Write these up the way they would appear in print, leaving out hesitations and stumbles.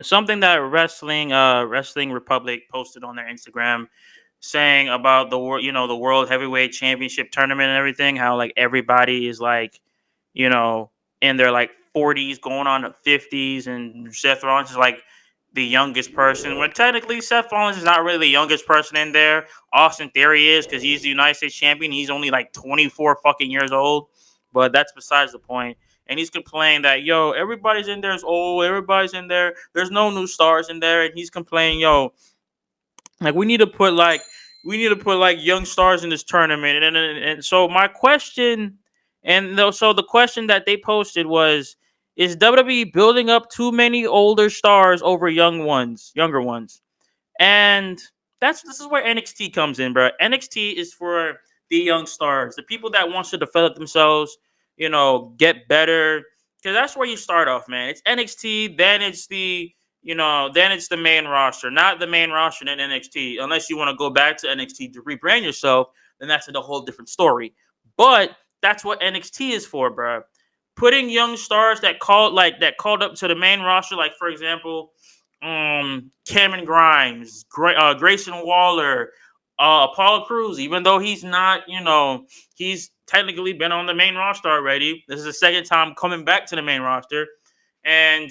something that Wrestling Republic posted on their Instagram, saying about the World Heavyweight Championship tournament and everything. How like everybody is like, you know, in their like 40s, going on to 50s, and Seth Rollins is like the youngest person. When technically Seth Rollins is not really the youngest person in there. Austin Theory is, because he's the United States champion. He's only like 24 fucking years old. But that's besides the point. And he's complaining that, yo, everybody's in there is old, everybody's in there, there's no new stars in there, and he's complaining, yo, like we need to put like young stars in this tournament. And so my question, so the question that they posted was, is WWE building up too many older stars over younger ones? And this is where NXT comes in, bro. NXT is for the young stars, the people that wants to develop themselves, get better. Because that's where you start off, man. It's NXT, then it's the main roster, not the main roster in NXT. Unless you want to go back to NXT to rebrand yourself, then that's a whole different story. But that's what NXT is for, bro. Putting young stars that called up to the main roster, like for example, Cameron Grimes, Grayson Waller, Apollo Crews. Even though he's not, he's technically been on the main roster already. This is the second time coming back to the main roster, and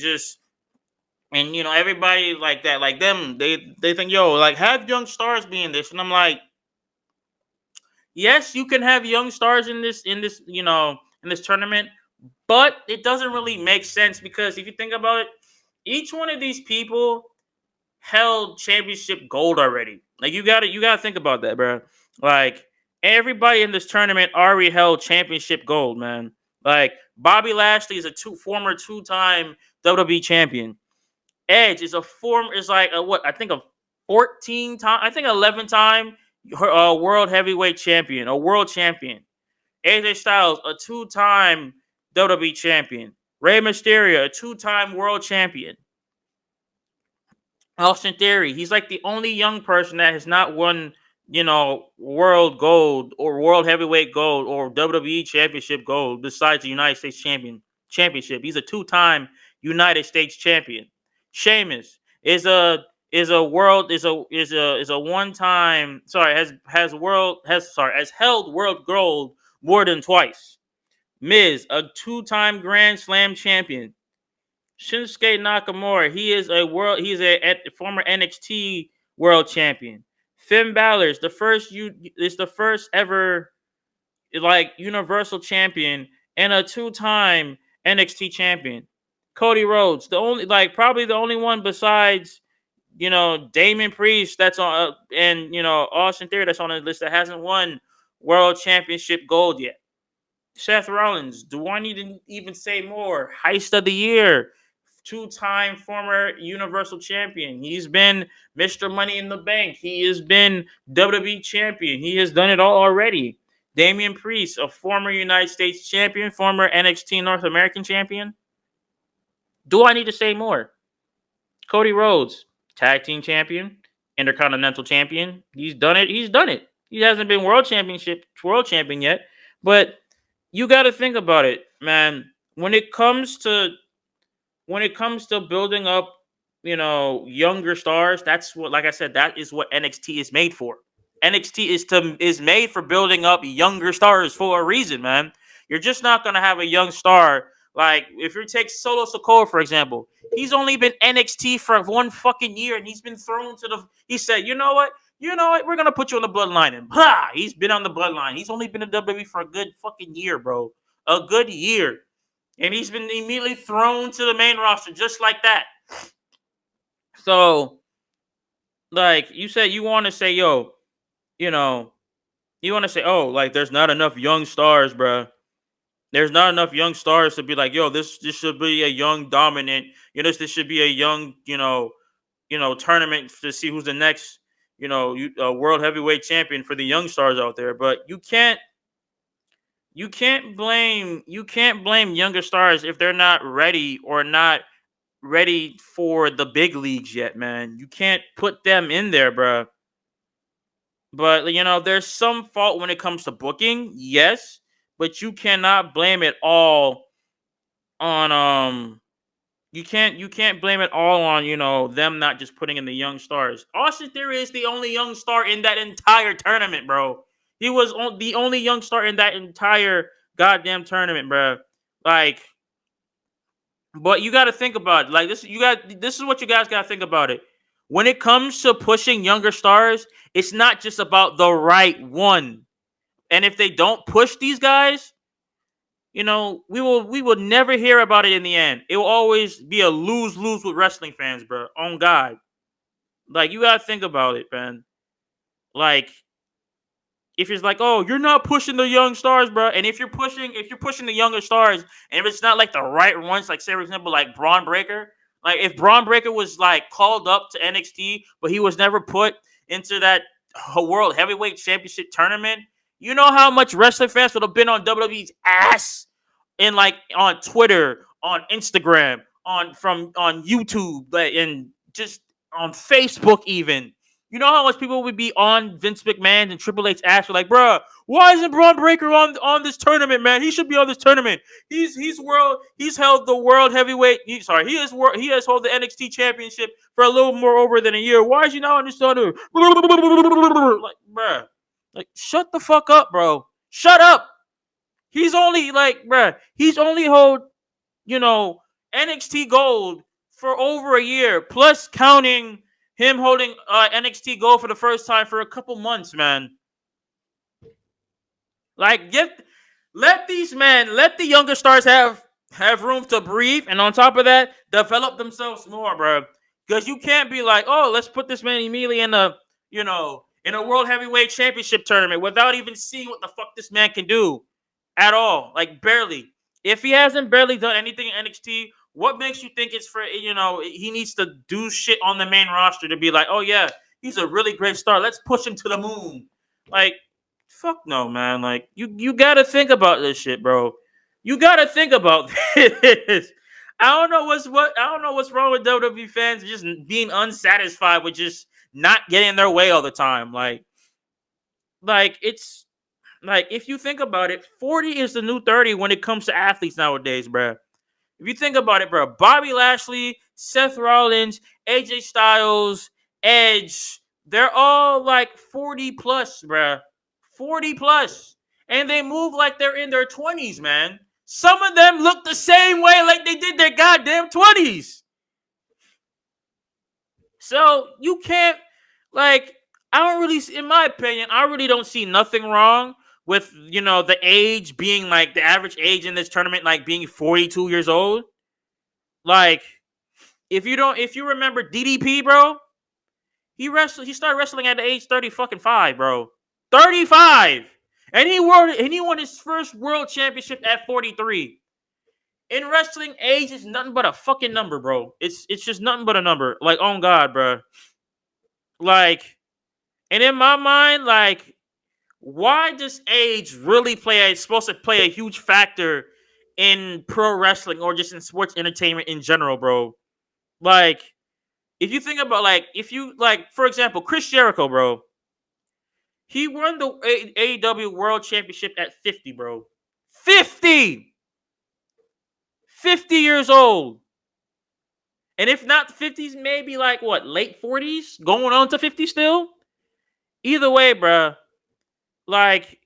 everybody like that, like them, they think, yo, like have young stars be in this, and I'm like, yes, you can have young stars in this tournament, but it doesn't really make sense because if you think about it, each one of these people held championship gold already. Like you gotta think about that, bro. Like everybody in this tournament already held championship gold, man. Like Bobby Lashley is former two-time WWE champion. Edge is like a what I think a 14 time, I think 11-time world heavyweight champion, a world champion. AJ Styles, a two-time WWE champion. Rey Mysterio, a two-time world champion. Austin Theory, he's like the only young person that has not won, world gold or world heavyweight gold or WWE championship gold besides the United States championship. He's a two-time United States champion. Sheamus is a world is a one time sorry has held world gold more than twice. Miz, a two-time Grand Slam champion. Shinsuke Nakamura, he's a former NXT world champion. Finn Balor is the first ever like universal champion and a two-time NXT champion. Cody Rhodes, probably the only one besides Damon Priest that's on and Austin Theory that's on the list that hasn't won world championship gold yet. Seth Rollins, do I need to even say more? Heist of the year, two-time former Universal Champion. He's been Mr. Money in the Bank. He has been WWE Champion. He has done it all already. Damian Priest, a former United States Champion, former NXT North American Champion. Do I need to say more? Cody Rhodes, Tag Team Champion, Intercontinental Champion. He's done it. He's done it. He hasn't been world champion yet, but you got to think about it, man. When it comes to building up, younger stars, that's what, like I said, that is what NXT is made for. NXT is made for building up younger stars for a reason, man. You're just not gonna have a young star like if you take Solo Sikoa for example. He's only been NXT for 1 fucking year, and he's been thrown to the. He said, you know what, we're gonna put you on the bloodline, and he's been on the bloodline. He's only been in WWE for a good fucking year, bro, a good year, and he's been immediately thrown to the main roster just like that. So, like you said, you want to say, yo, you know, you want to say, oh, like there's not enough young stars, bruh. There's not enough young stars to be like, yo, this should be a young dominant. This should be a young, tournament to see who's the next, world heavyweight champion for the young stars out there. But you can't blame younger stars if they're not ready or not ready for the big leagues yet, man. You can't put them in there, bruh. But there's some fault when it comes to booking, yes, but you cannot blame it all on You can't blame it all on them not just putting in the young stars. Austin Theory is the only young star in that entire tournament, bro. He was the only young star in that entire goddamn tournament, bro. Like, but you got to think about it. Like this. This is what you guys got to think about it. When it comes to pushing younger stars, it's not just about the right one. And if they don't push these guys, we will never hear about it in the end. It will always be a lose-lose with wrestling fans, bro. On God. Like, you gotta think about it, man. Like, if it's like, oh, you're not pushing the young stars, bro. And if you're pushing the younger stars, and if it's not like the right ones, like say for example, like Braun Breaker, like if Braun Breaker was like called up to NXT, but he was never put into that World Heavyweight Championship tournament, you know how much wrestling fans would have been on WWE's ass, in like on Twitter, on Instagram, on YouTube, and just on Facebook even. You know how much people would be on Vince McMahon and Triple H's ass for like, bruh, why isn't Braun Breaker on this tournament, man? He should be on this tournament. He's held the world heavyweight. He has held the NXT championship for a little more over than a year. Why is he not on this tournament? Like, bruh, like shut the fuck up, bro. Shut up. He's only hold you know NXT Gold for over a year, plus counting him holding NXT Gold for the first time for a couple months, man. Like, let the younger stars have room to breathe, and on top of that, develop themselves more, bro. Because you can't be like, oh, let's put this man immediately in a World Heavyweight Championship tournament without even seeing what the fuck this man can do at all. Like, barely. If he hasn't barely done anything in NXT, what makes you think it's he needs to do shit on the main roster to be like, oh yeah, he's a really great star. Let's push him to the moon. Like, fuck no, man. Like, you gotta think about this shit, bro. You gotta think about this. I don't know what's wrong with WWE fans just being unsatisfied with just not getting in their way all the time. Like it's like, if you think about it, 40 is the new 30 when it comes to athletes nowadays, bro. If you think about it, bro, Bobby Lashley, Seth Rollins, AJ Styles, Edge, they're all like 40 plus, bro. 40 plus. And they move like they're in their 20s, man. Some of them look the same way like they did their goddamn 20s. So you can't, like, I don't really, in my opinion, I really don't see nothing wrong with, the age being like the average age in this tournament, like being 42 years old. Like, if you remember DDP, bro, he started wrestling at the age 30 fucking 5, bro. 35. And he won his first world championship at 43. In wrestling, age is nothing but a fucking number, bro. It's just nothing but a number. Like, oh God, bro. Like, and in my mind, like, why does age really supposed to play a huge factor in pro wrestling or just in sports entertainment in general, bro? Like, if you think about, for example, Chris Jericho, bro, he won the AEW World Championship at 50, bro. 50! 50 years old. And if not the 50s, maybe like what, late 40s? Going on to 50 still? Either way, bro. Like,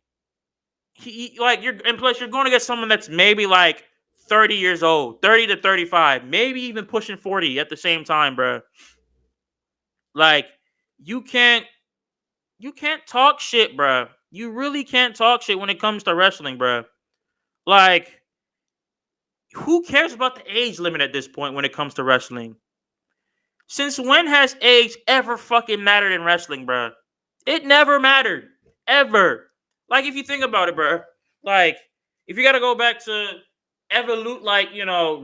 and plus you're going to get someone that's maybe like 30 years old, 30 to 35, maybe even pushing 40 at the same time, bro. Like, you can't talk shit, bro. You really can't talk shit when it comes to wrestling, bro. Like, who cares about the age limit at this point when it comes to wrestling? Since when has age ever fucking mattered in wrestling, bro? It never mattered. Ever. Like, if you think about it, bro. Like, if you gotta go back to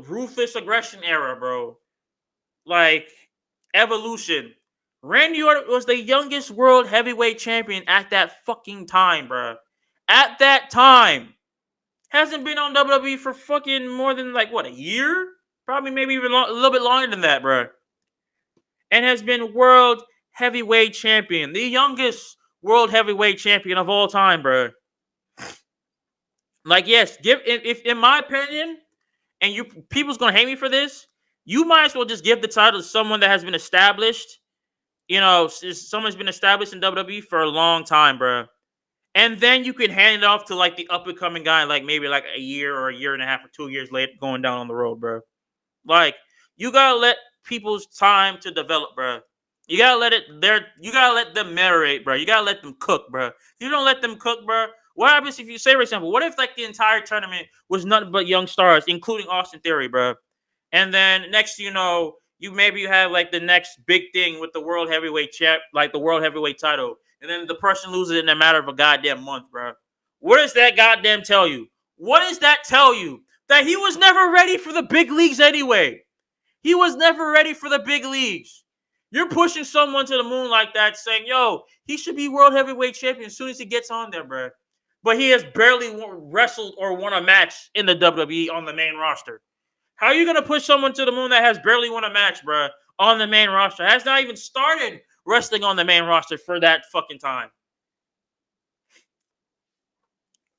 ruthless aggression era, bro. Like, Evolution. Randy Orton was the youngest world heavyweight champion at that fucking time, bro. At that time. Hasn't been on WWE for fucking more than, like, what, a year? Probably maybe even a little bit longer than that, bro. And has been world heavyweight champion. The youngest world heavyweight champion of all time, bro. Like, yes, if in my opinion, and people's gonna hate me for this, You might as well just give the title to someone that has been established. Someone's been established in WWE for a long time, bro. And then you can hand it off to like the up and coming guy, like maybe like a year or a year and a half or 2 years later, going down on the road, bro. Like you gotta let people's time to develop, bro. You gotta let it there. You gotta let them marinate, bro. You gotta let them cook, bro. If you don't let them cook, bro, what happens if you say, for example, what if like the entire tournament was nothing but young stars, including Austin Theory, bro? And then next, you have like the next big thing with the world heavyweight champ, like the world heavyweight title, and then the person loses it in a matter of a goddamn month, bro. What does that goddamn tell you? What does that tell you? That he was never ready for the big leagues anyway. He was never ready for the big leagues. You're pushing someone to the moon like that, saying, yo, he should be world heavyweight champion as soon as he gets on there, bro. But he has barely wrestled or won a match in the WWE on the main roster. How are you going to push someone to the moon that has barely won a match, bro, on the main roster? Has not even started wrestling on the main roster for that fucking time.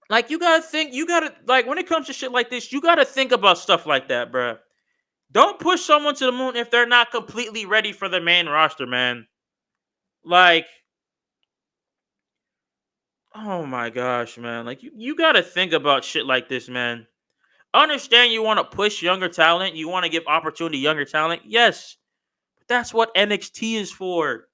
Like, when it comes to shit like this, you gotta think about stuff like that, bro. Don't push someone to the moon if they're not completely ready for the main roster, man. Like, oh my gosh, man. Like, you gotta think about shit like this, man. Understand you want to push younger talent, you want to give opportunity to younger talent. Yes. But that's what NXT is for.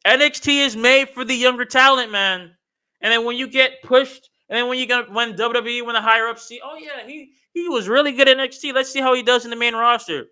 NXT is made for the younger talent, man. And then when you get pushed, and then when WWE, when the higher ups see, oh yeah, he was really good at NXT. Let's see how he does in the main roster.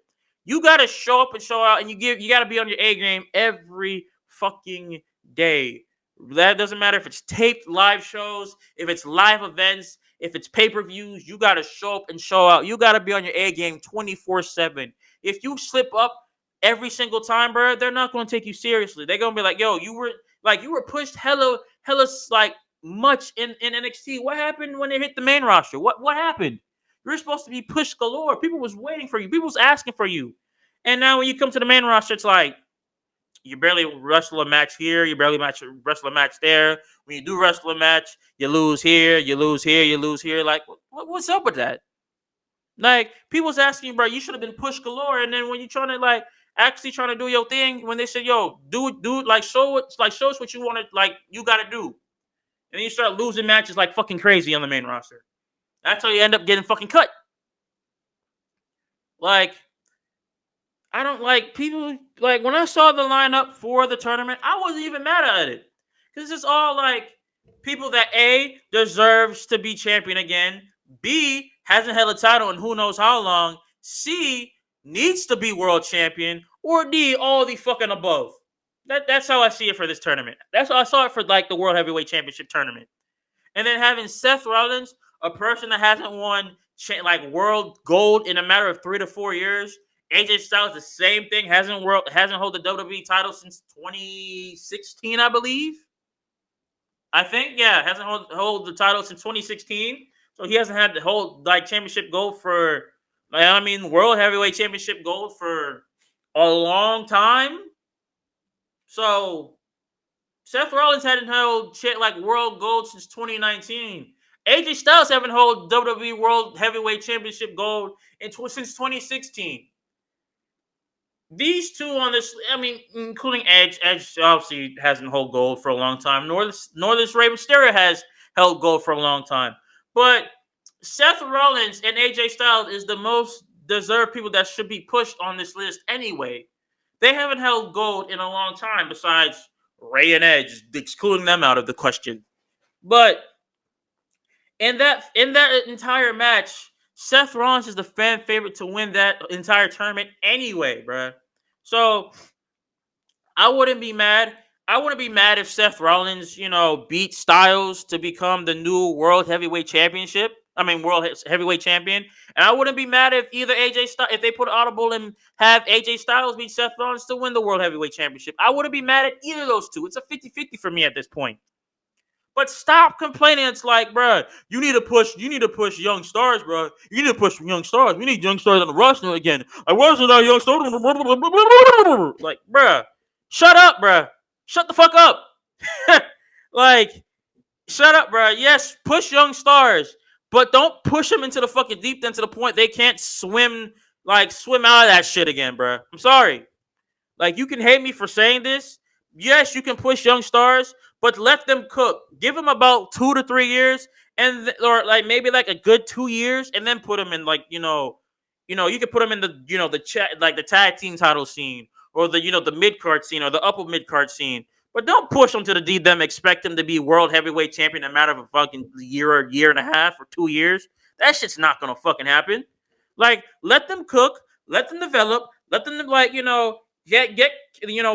You gotta show up and show out, and you gotta be on your A game every fucking day. That doesn't matter if it's taped live shows, if it's live events, if it's pay-per-views. You gotta show up and show out. You gotta be on your A game 24/7. If you slip up every single time, bro, they're not gonna take you seriously. They're gonna be like, yo, you were pushed hella like much in NXT. What happened when they hit the main roster? What happened? You're supposed to be pushed galore. People was waiting for you. People was asking for you. And now when you come to the main roster, it's like you barely wrestle a match here, you barely wrestle a match there. When you do wrestle a match, you lose here, you lose here, you lose here. Like, what's up with that? Like, people's asking you, bro, you should have been pushed galore. And then when you're trying to like actually trying to do your thing, when they say, yo, do like show us what you want to like you gotta do. And then you start losing matches like fucking crazy on the main roster. That's how you end up getting fucking cut. Like, I don't like people like when I saw the lineup for the tournament, I wasn't even mad at it. Because it's all like people that A deserves to be champion again, B hasn't held a title in who knows how long, C needs to be world champion, or D all the fucking above. That's how I see it for this tournament. That's how I saw it for like the World Heavyweight Championship tournament. And then having Seth Rollins, a person that hasn't won like world gold in a matter of 3 to 4 years. AJ Styles, the same thing, hasn't held the WWE title since 2016, I believe. I think, yeah, hasn't hold the title since 2016. So he hasn't had the whole like championship gold for, world heavyweight championship gold for a long time. So Seth Rollins hadn't held like world gold since 2019. AJ Styles haven't held WWE World Heavyweight Championship gold since 2016. These two on this, including Edge. Edge obviously hasn't held gold for a long time. Nor this Rey Mysterio has held gold for a long time. But Seth Rollins and AJ Styles is the most deserved people that should be pushed on this list anyway. They haven't held gold in a long time besides Rey and Edge, excluding them out of the question. But in that entire match, Seth Rollins is the fan favorite to win that entire tournament anyway, bruh. So I wouldn't be mad. I wouldn't be mad if Seth Rollins, beat Styles to become the new World Heavyweight Championship. World Heavyweight Champion. And I wouldn't be mad if either if they put audible and have AJ Styles beat Seth Rollins to win the World Heavyweight Championship. I wouldn't be mad at either of those two. It's a 50-50 for me at this point. But stop complaining. It's like, bro, you need to push young stars, bro. You need to push young stars. We need young stars on the roster again. I wasn't a young star. Like, bro, shut up, bro. Shut the fuck up. Like, shut up, bro. Yes, push young stars, but don't push them into the fucking deep end to the point they can't swim Like, swim out of that shit again, bro. I'm sorry. Like, you can hate me for saying this. Yes, you can push young stars, but let them cook. Give them about 2 to 3 years, or like maybe like a good 2 years, and then put them in like you could put them in the the chat like the tag team title scene or the the mid card scene or the upper mid card scene. But don't push them to the D. Them expect them to be world heavyweight champion in a matter of a fucking year or year and a half or 2 years. That shit's not gonna fucking happen. Like, let them cook, let them develop, let them like get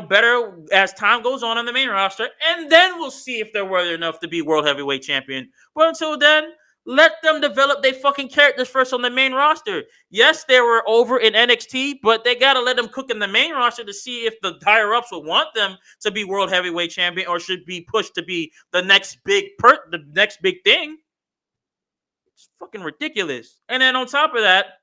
better as time goes on the main roster, and then we'll see if they're worthy enough to be world heavyweight champion. But until then, let them develop their fucking characters first on the main roster. Yes, they were over in NXT, but they gotta let them cook in the main roster to see if the higher ups will want them to be world heavyweight champion or should be pushed to be the next the next big thing. It's fucking ridiculous. And then on top of that,